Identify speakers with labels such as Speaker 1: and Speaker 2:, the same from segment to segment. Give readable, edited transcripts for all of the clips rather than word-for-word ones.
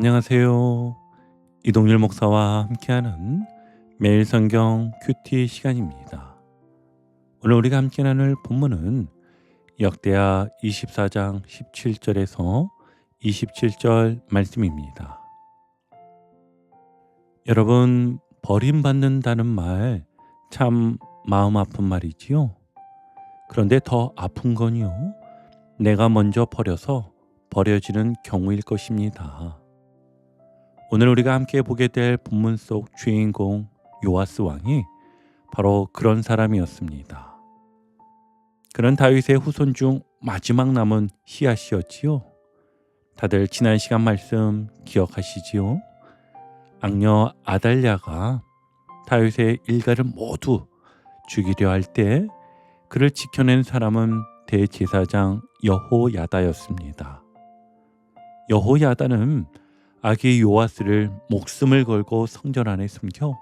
Speaker 1: 안녕하세요. 이동률 목사와 함께하는 매일 성경 큐티 시간입니다. 오늘 우리가 함께 나눌 본문은 역대하 24장 17절에서 27절 말씀입니다. 여러분, 버림받는다는 말 참 마음 아픈 말이지요. 그런데 더 아픈 건요, 내가 먼저 버려서 버려지는 경우일 것입니다. 오늘 우리가 함께 보게 될 본문 속 주인공 요아스 왕이 바로 그런 사람이었습니다. 그는 다윗의 후손 중 마지막 남은 히앗이었지요. 다들 지난 시간 말씀 기억하시지요? 악녀 아달랴가 다윗의 일가를 모두 죽이려 할 때 그를 지켜낸 사람은 대제사장 여호야다였습니다. 여호야다는 아기 요아스를 목숨을 걸고 성전 안에 숨겨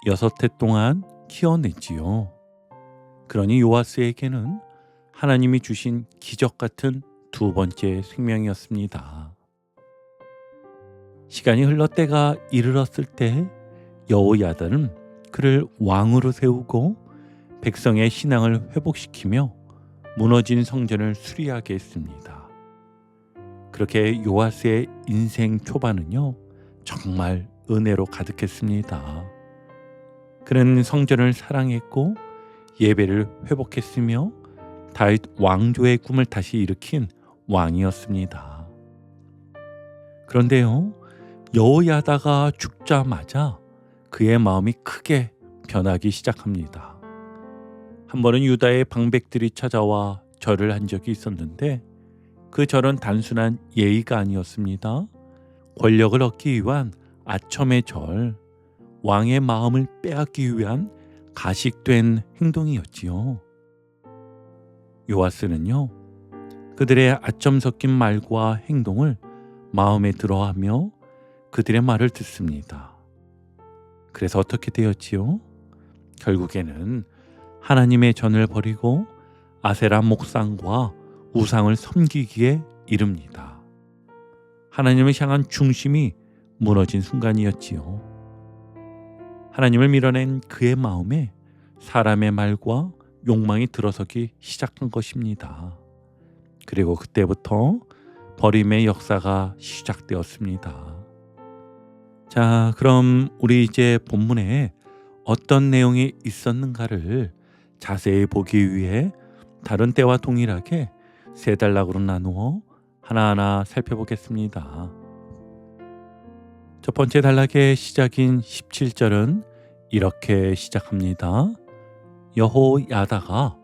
Speaker 1: 6해 동안 키워냈지요. 그러니 요아스에게는 하나님이 주신 기적 같은 두 번째 생명이었습니다. 시간이 흘러 때가 이르렀을 때 여호야다는 그를 왕으로 세우고 백성의 신앙을 회복시키며 무너진 성전을 수리하게 했습니다. 그렇게 요아스의 인생 초반은요, 정말 은혜로 가득했습니다. 그는 성전을 사랑했고 예배를 회복했으며 다윗 왕조의 꿈을 다시 일으킨 왕이었습니다. 그런데요, 여호야다가 죽자마자 그의 마음이 크게 변하기 시작합니다. 한 번은 유다의 방백들이 찾아와 절을 한 적이 있었는데 그 절은 단순한 예의가 아니었습니다. 권력을 얻기 위한 아첨의 절, 왕의 마음을 빼앗기 위한 가식된 행동이었지요. 요아스는요, 그들의 아첨 섞인 말과 행동을 마음에 들어하며 그들의 말을 듣습니다. 그래서 어떻게 되었지요? 결국에는 하나님의 전을 버리고 아세라 목상과 우상을 섬기기에 이릅니다. 하나님을 향한 중심이 무너진 순간이었지요. 하나님을 밀어낸 그의 마음에 사람의 말과 욕망이 들어서기 시작한 것입니다. 그리고 그때부터 버림의 역사가 시작되었습니다. 자, 그럼 우리 이제 본문에 어떤 내용이 있었는가를 자세히 보기 위해 다른 때와 동일하게 세 단락으로 나누어 하나하나 살펴보겠습니다. 첫 번째 단락의 시작인 17절은 이렇게 시작합니다. 여호야다가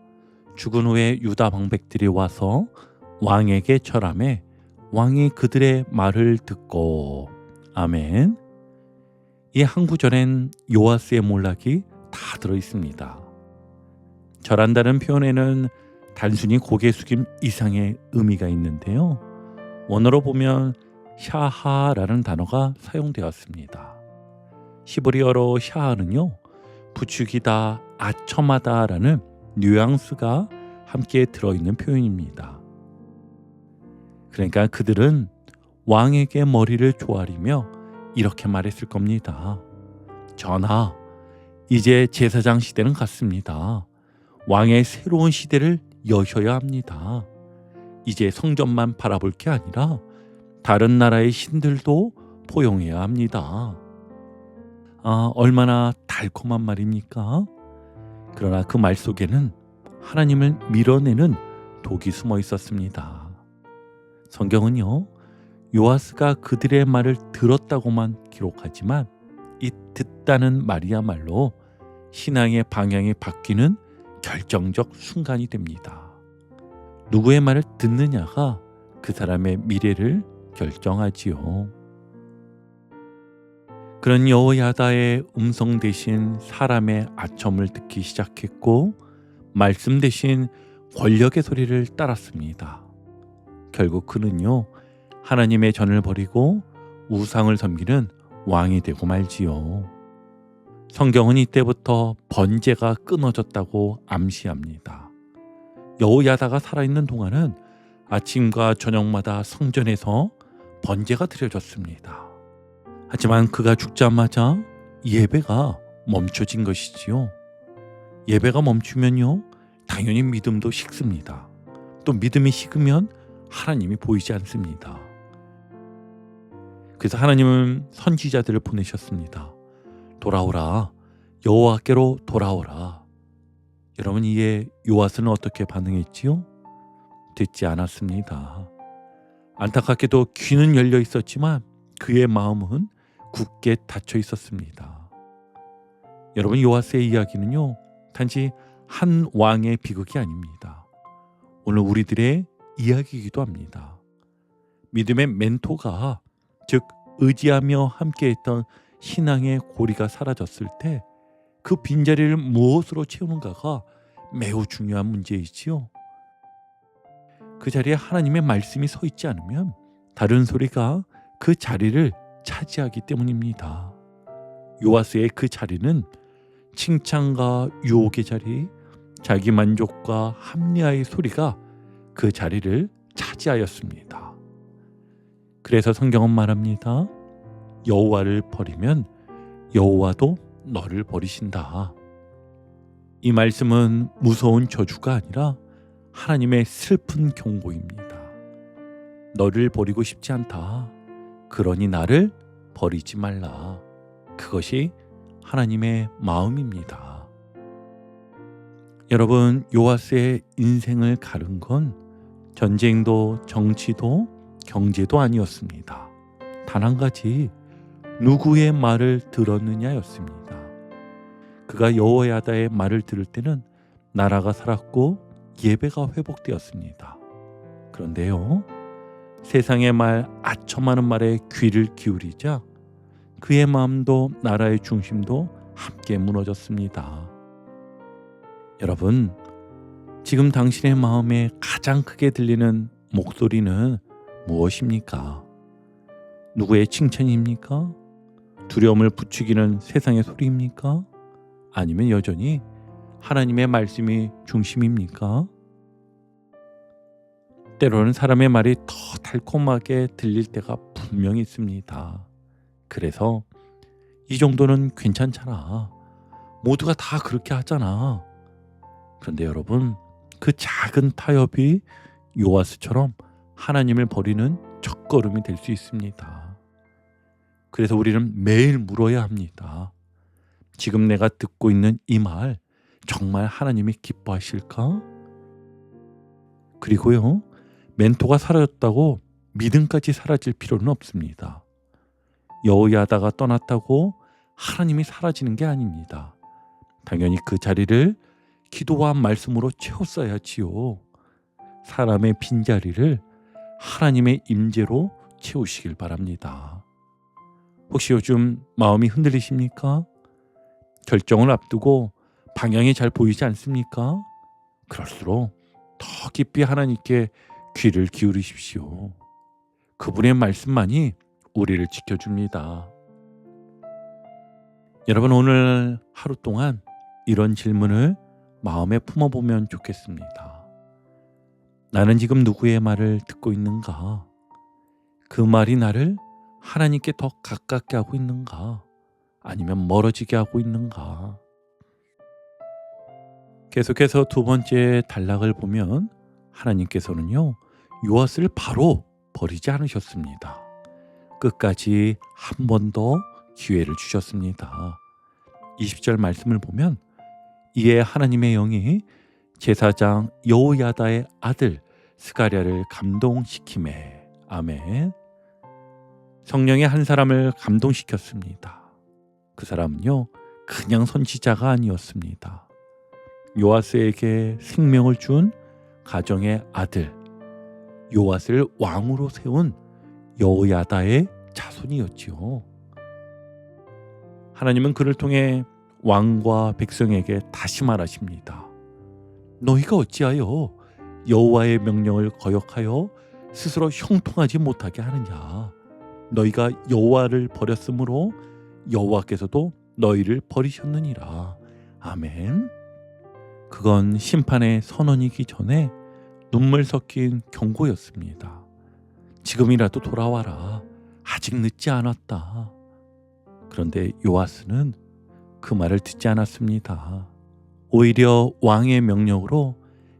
Speaker 1: 죽은 후에 유다 방백들이 와서 왕에게 절하매 왕이 그들의 말을 듣고. 아멘. 이 한 구절엔 요아스의 몰락이 다 들어 있습니다. 절한다는 표현에는 단순히 고개 숙임 이상의 의미가 있는데요. 원어로 보면 샤하라는 단어가 사용되었습니다. 히브리어로 샤하는요, 부추기다, 아첨하다라는 뉘앙스가 함께 들어있는 표현입니다. 그러니까 그들은 왕에게 머리를 조아리며 이렇게 말했을 겁니다. 전하, 이제 제사장 시대는 갔습니다. 왕의 새로운 시대를 여셔야 합니다. 이제 성전만 바라볼 게 아니라 다른 나라의 신들도 포용해야 합니다. 얼마나 달콤한 말입니까? 그러나 그 말 속에는 하나님을 밀어내는 독이 숨어 있었습니다. 성경은요, 요아스가 그들의 말을 들었다고만 기록하지만 이 듣다는 말이야말로 신앙의 방향이 바뀌는 결정적 순간이 됩니다. 누구의 말을 듣느냐가 그 사람의 미래를 결정하지요. 그런 여호야다의 음성 대신 사람의 아첨을 듣기 시작했고 말씀 대신 권력의 소리를 따랐습니다. 결국 그는요, 하나님의 전을 버리고 우상을 섬기는 왕이 되고 말지요. 성경은 이때부터 번제가 끊어졌다고 암시합니다. 여호야다가 살아있는 동안은 아침과 저녁마다 성전에서 번제가 드려졌습니다. 하지만 그가 죽자마자 예배가 멈춰진 것이지요. 예배가 멈추면요, 당연히 믿음도 식습니다. 또 믿음이 식으면 하나님이 보이지 않습니다. 그래서 하나님은 선지자들을 보내셨습니다. 돌아오라, 여호와께로 돌아오라. 여러분, 이에 요아스는 어떻게 반응했지요? 듣지 않았습니다. 안타깝게도 귀는 열려 있었지만 그의 마음은 굳게 닫혀 있었습니다. 여러분, 요아스의 이야기는요, 단지 한 왕의 비극이 아닙니다. 오늘 우리들의 이야기이기도 합니다. 믿음의 멘토가, 즉 의지하며 함께했던 신앙의 고리가 사라졌을 때 그 빈자리를 무엇으로 채우는가가 매우 중요한 문제이지요. 그 자리에 하나님의 말씀이 서 있지 않으면 다른 소리가 그 자리를 차지하기 때문입니다. 요아스의 그 자리는 칭찬과 유혹의 자리, 자기 만족과 합리화의 소리가 그 자리를 차지하였습니다. 그래서 성경은 말합니다. 여호와를 버리면 여호와도 너를 버리신다. 이 말씀은 무서운 저주가 아니라 하나님의 슬픈 경고입니다. 너를 버리고 싶지 않다. 그러니 나를 버리지 말라. 그것이 하나님의 마음입니다. 여러분, 요아스의 인생을 가른 건 전쟁도 정치도 경제도 아니었습니다. 단 한 가지, 누구의 말을 들었느냐였습니다. 그가 여호야다의 말을 들을 때는 나라가 살았고 예배가 회복되었습니다. 그런데요, 세상의 말, 아첨하는 말에 귀를 기울이자 그의 마음도 나라의 중심도 함께 무너졌습니다. 여러분, 지금 당신의 마음에 가장 크게 들리는 목소리는 무엇입니까? 누구의 칭찬입니까? 두려움을 부추기는 세상의 소리입니까? 아니면 여전히 하나님의 말씀이 중심입니까? 때로는 사람의 말이 더 달콤하게 들릴 때가 분명히 있습니다. 그래서 이 정도는 괜찮잖아. 모두가 다 그렇게 하잖아. 그런데 여러분, 그 작은 타협이 요아스처럼 하나님을 버리는 첫걸음이 될 수 있습니다. 그래서 우리는 매일 물어야 합니다. 지금 내가 듣고 있는 이 말 정말 하나님이 기뻐하실까? 그리고요, 멘토가 사라졌다고 믿음까지 사라질 필요는 없습니다. 여호야다가 떠났다고 하나님이 사라지는 게 아닙니다. 당연히 그 자리를 기도와 말씀으로 채웠어야지요. 사람의 빈자리를 하나님의 임재로 채우시길 바랍니다. 혹시 요즘 마음이 흔들리십니까? 결정을 앞두고 방향이 잘 보이지 않습니까? 그럴수록 더 깊이 하나님께 귀를 기울이십시오. 그분의 말씀만이 우리를 지켜줍니다. 여러분, 오늘 하루 동안 이런 질문을 마음에 품어보면 좋겠습니다. 나는 지금 누구의 말을 듣고 있는가? 그 말이 나를 하나님께 더 가깝게 하고 있는가? 아니면 멀어지게 하고 있는가? 계속해서 두 번째 단락을 보면 하나님께서는요, 요아스를 바로 버리지 않으셨습니다. 끝까지 한 번 더 기회를 주셨습니다. 20절 말씀을 보면 이에 하나님의 영이 제사장 여호야다의 아들 스가랴를 감동시키매. 아멘. 성령이 한 사람을 감동시켰습니다. 그 사람은요, 그냥 선지자가 아니었습니다. 요아스에게 생명을 준 가정의 아들, 요아스를 왕으로 세운 여호야다의 자손이었지요. 하나님은 그를 통해 왕과 백성에게 다시 말하십니다. 너희가 어찌하여 여호와의 명령을 거역하여 스스로 형통하지 못하게 하느냐? 너희가 여호와를 버렸으므로 여호와께서도 너희를 버리셨느니라. 아멘. 그건 심판의 선언이기 전에 눈물 섞인 경고였습니다. 지금이라도 돌아와라. 아직 늦지 않았다. 그런데 요아스는 그 말을 듣지 않았습니다. 오히려 왕의 명령으로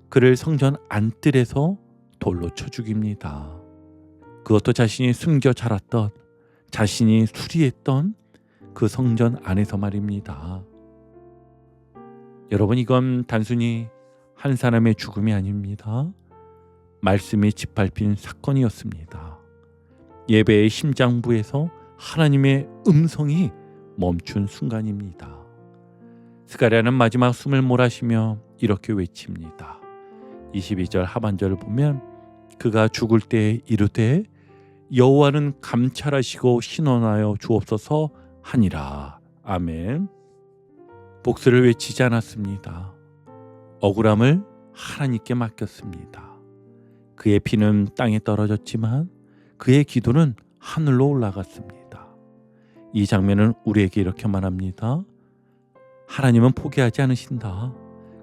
Speaker 1: 그를 성전 안뜰에서 돌로 쳐 죽입니다. 그것도 자신이 숨겨 자랐던, 자신이 수리했던 그 성전 안에서 말입니다. 여러분, 이건 단순히 한 사람의 죽음이 아닙니다. 말씀이 짓밟힌 사건이었습니다. 예배의 심장부에서 하나님의 음성이 멈춘 순간입니다. 스가랴는 마지막 숨을 몰아쉬며 이렇게 외칩니다. 22절 하반절을 보면 그가 죽을 때 이르되 여호와는 감찰하시고 신원하여 주옵소서 하니라. 아멘. 복수를 외치지 않았습니다. 억울함을 하나님께 맡겼습니다. 그의 피는 땅에 떨어졌지만 그의 기도는 하늘로 올라갔습니다. 이 장면은 우리에게 이렇게 말합니다. 하나님은 포기하지 않으신다.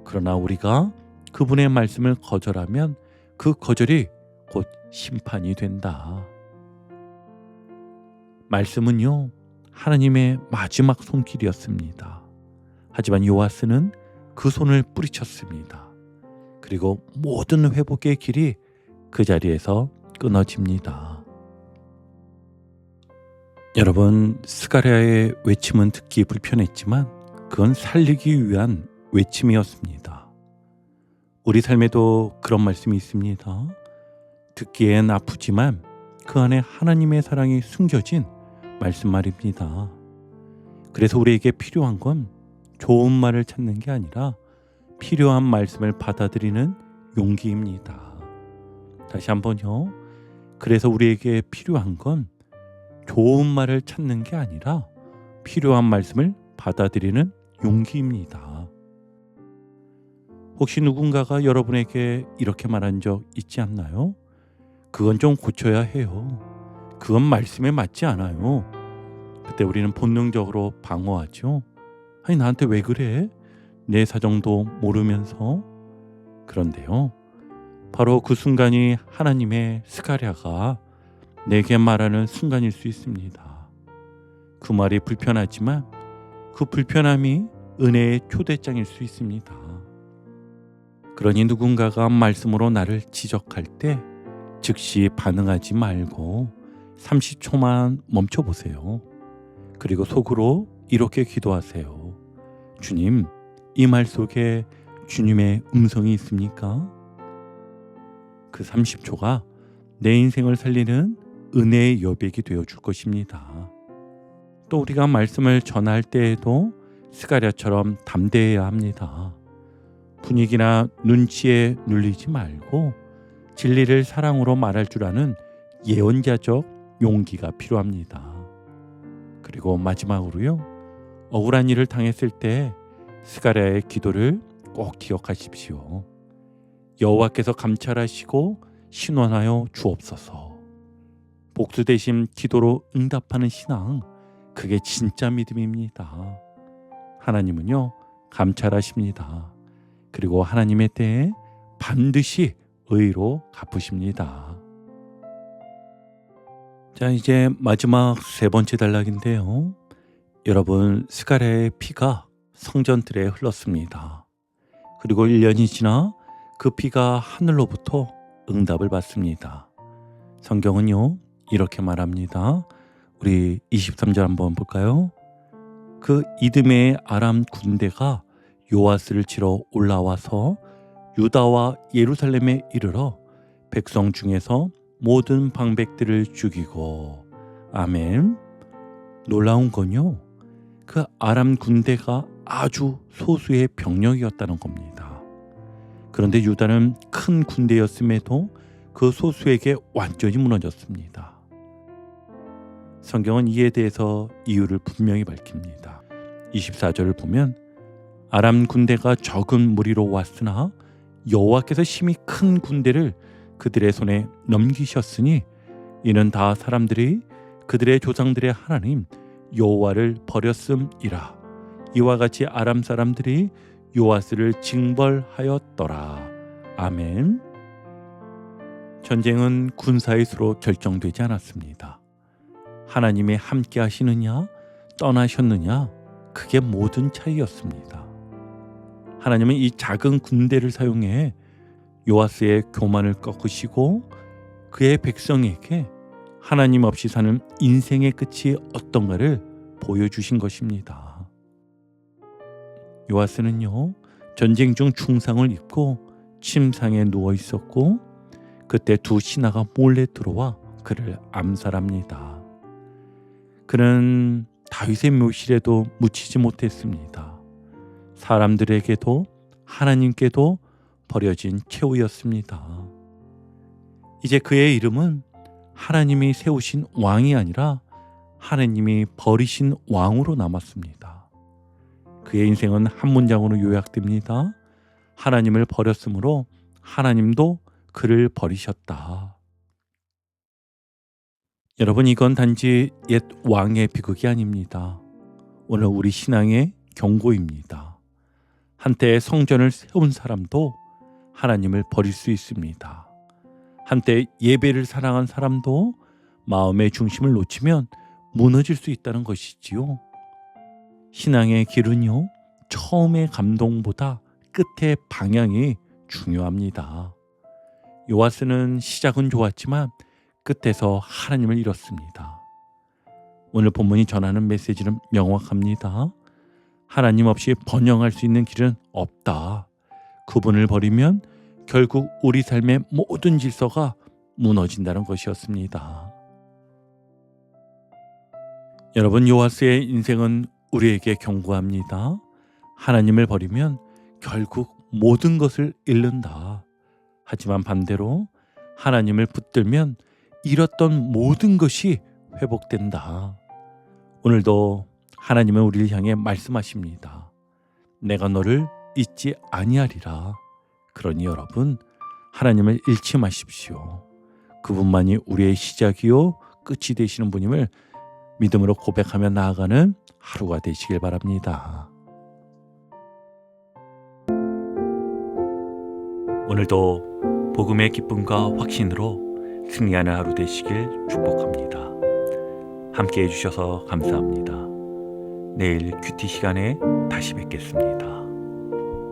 Speaker 1: 그러나 우리가 그분의 말씀을 거절하면 그 거절이 곧 심판이 된다. 말씀은요, 하나님의 마지막 손길이었습니다. 하지만 요아스는 그 손을 뿌리쳤습니다. 그리고 모든 회복의 길이 그 자리에서 끊어집니다. 여러분, 스가랴의 외침은 듣기 불편했지만 그건 살리기 위한 외침이었습니다. 우리 삶에도 그런 말씀이 있습니다. 듣기엔 아프지만 그 안에 하나님의 사랑이 숨겨진 말씀 말입니다. 그래서 우리에게 필요한 건 좋은 말을 찾는 게 아니라 필요한 말씀을 받아들이는 용기입니다. 다시 한번요. 그래서 우리에게 필요한 건 좋은 말을 찾는 게 아니라 필요한 말씀을 받아들이는 용기입니다. 혹시 누군가가 여러분에게 이렇게 말한 적 있지 않나요? 그건 좀 고쳐야 해요. 그건 말씀에 맞지 않아요. 그때 우리는 본능적으로 방어하죠. 아니, 나한테 왜 그래? 내 사정도 모르면서. 그런데요, 바로 그 순간이 하나님의 스가랴가 내게 말하는 순간일 수 있습니다. 그 말이 불편하지만 그 불편함이 은혜의 초대장일 수 있습니다. 그러니 누군가가 말씀으로 나를 지적할 때 즉시 반응하지 말고 30초만 멈춰보세요. 그리고 속으로 이렇게 기도하세요. 주님, 이 말 속에 주님의 음성이 있습니까? 그 30초가 내 인생을 살리는 은혜의 여백이 되어줄 것입니다. 또 우리가 말씀을 전할 때에도 스가랴처럼 담대해야 합니다. 분위기나 눈치에 눌리지 말고 진리를 사랑으로 말할 줄 아는 예언자적 용기가 필요합니다. 그리고 마지막으로요, 억울한 일을 당했을 때 스가랴의 기도를 꼭 기억하십시오. 여호와께서 감찰하시고 신원하여 주옵소서. 복수 대신 기도로 응답하는 신앙, 그게 진짜 믿음입니다. 하나님은요, 감찰하십니다. 그리고 하나님의 때에 반드시 의로 갚으십니다. 자, 이제 마지막 세 번째 단락인데요. 여러분, 스가랴의 피가 성전들에 흘렀습니다. 그리고 1년이 지나 그 피가 하늘로부터 응답을 받습니다. 성경은요, 이렇게 말합니다. 우리 23절 한번 볼까요? 그 이드메의 아람 군대가 요아스를 치러 올라와서 유다와 예루살렘에 이르러 백성 중에서 모든 방백들을 죽이고. 아멘. 놀라운 건요, 그 아람 군대가 아주 소수의 병력이었다는 겁니다. 그런데 유다는 큰 군대였음에도 그 소수에게 완전히 무너졌습니다. 성경은 이에 대해서 이유를 분명히 밝힙니다. 24절을 보면 아람 군대가 적은 무리로 왔으나 여호와께서 심히 큰 군대를 그들의 손에 넘기셨으니 이는 다 사람들이 그들의 조상들의 하나님 여호와를 버렸음이라. 이와 같이 아람 사람들이 요아스를 징벌하였더라. 아멘. 전쟁은 군사의 수로 결정되지 않았습니다. 하나님이 함께 하시느냐, 떠나셨느냐? 그게 모든 차이였습니다. 하나님은 이 작은 군대를 사용해 요아스의 교만을 꺾으시고 그의 백성에게 하나님 없이 사는 인생의 끝이 어떤가를 보여주신 것입니다. 요아스는요, 전쟁 중 중상을 입고 침상에 누워 있었고 그때 두 신하가 몰래 들어와 그를 암살합니다. 그는 다윗의 묘실에도 묻히지 못했습니다. 사람들에게도 하나님께도 버려진 최후였습니다. 이제 그의 이름은 하나님이 세우신 왕이 아니라 하나님이 버리신 왕으로 남았습니다. 그의 인생은 한 문장으로 요약됩니다. 하나님을 버렸으므로 하나님도 그를 버리셨다. 여러분, 이건 단지 옛 왕의 비극이 아닙니다. 오늘 우리 신앙의 경고입니다. 한때 성전을 세운 사람도 하나님을 버릴 수 있습니다. 한때 예배를 사랑한 사람도 마음의 중심을 놓치면 무너질 수 있다는 것이지요. 신앙의 길은요, 처음의 감동보다 끝의 방향이 중요합니다. 요아스는 시작은 좋았지만 끝에서 하나님을 잃었습니다. 오늘 본문이 전하는 메시지는 명확합니다. 하나님 없이 번영할 수 있는 길은 없다. 그분을 버리면 결국 우리 삶의 모든 질서가 무너진다는 것이었습니다. 여러분, 요아스의 인생은 우리에게 경고합니다. 하나님을 버리면 결국 모든 것을 잃는다. 하지만 반대로 하나님을 붙들면 잃었던 모든 것이 회복된다. 오늘도 하나님은 우리를 향해 말씀하십니다. 내가 너를 잊지 아니하리라. 그러니 여러분, 하나님을 잃지 마십시오. 그분만이 우리의 시작이요 끝이 되시는 분임을 믿음으로 고백하며 나아가는 하루가 되시길 바랍니다. 오늘도 복음의 기쁨과 확신으로 승리하는 하루 되시길 축복합니다. 함께 해주셔서 감사합니다. 내일 큐티 시간에 다시 뵙겠습니다.